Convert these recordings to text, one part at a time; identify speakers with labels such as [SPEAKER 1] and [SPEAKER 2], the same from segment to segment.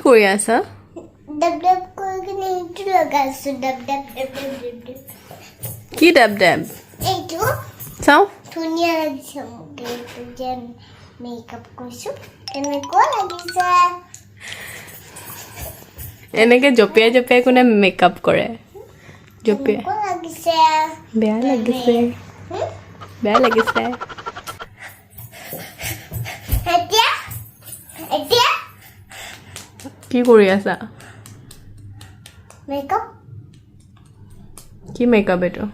[SPEAKER 1] কৰি আছা?
[SPEAKER 2] Dab dab কৰি কিনে এইটো লগাইছো dab dab dab dab dab dab
[SPEAKER 1] কি ডাব ডাব?
[SPEAKER 2] এইটো
[SPEAKER 1] চাওঁ।
[SPEAKER 2] ধুনীয়া লাগিছে মোক এইটো যেন মেকআপ কৰিছো কেনেকুৱা লাগিছে
[SPEAKER 1] এনেকে জপিয়াই জপিয়াই কোনে মেকআপ কৰে? জপিয়াই।
[SPEAKER 2] কেনেকুৱা লাগিছে
[SPEAKER 1] বেয়া লাগিছে। বেয়া লাগিছে।
[SPEAKER 2] এতিয়া এতিয়া
[SPEAKER 1] কি কৰি আছা?
[SPEAKER 2] মেকআপ
[SPEAKER 1] কি মেকআপ এইটো?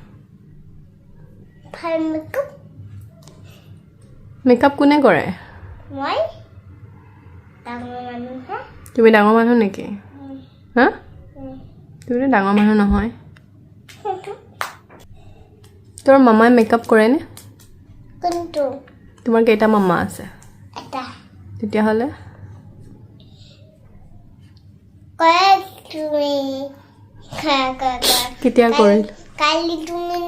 [SPEAKER 2] ভাল মেকআপ
[SPEAKER 1] মেকআপ কোনে কৰে?
[SPEAKER 2] মই ডাঙৰ মানুহ হে
[SPEAKER 1] তুমি ডাঙৰ মানুহ নেকি? হা? তুমি ডাঙৰ মানুহ নহয়। তোৰ মামাই মেকআপ কৰেনে?
[SPEAKER 2] কোনটো
[SPEAKER 1] তোমাৰ কেইটা মামা আছে?
[SPEAKER 2] এটা
[SPEAKER 1] তেতিয়াহ'লে
[SPEAKER 2] কৰে তুমি
[SPEAKER 1] কেতিয়া কৰিল?
[SPEAKER 2] কালি তুমি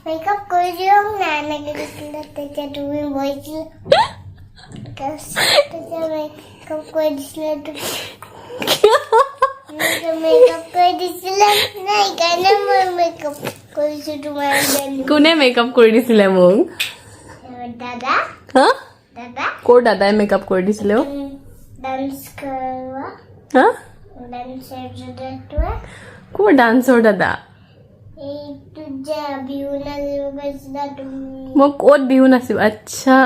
[SPEAKER 2] মেকআপ কৰি দিও না এনেকে দিছিলে তেতিয়া তুমি বহিছিল তেতিয়া মেকআপ কৰি দিছিলে মেকআপ কৰি দিছিলে নাই কাৰণে মই মেকআপ কৰিছো তোমাৰ
[SPEAKER 1] কোনে মেকআপ কৰি দিছিলে মোক?
[SPEAKER 2] দাদা
[SPEAKER 1] হা?
[SPEAKER 2] দাদা
[SPEAKER 1] ক'ৰ দাদাই মেকআপ কৰি দিছিলে?
[SPEAKER 2] ডান্স কৰোৱা
[SPEAKER 1] হা?
[SPEAKER 2] ডান্সৰ দাদাটোৱে
[SPEAKER 1] ক'ৰ ডান্সৰ দাদা?
[SPEAKER 2] এইটো যে বিহু নাচিব গৈছিলা তুমি
[SPEAKER 1] মই ক'ত বিহু নাচিব? আচ্ছা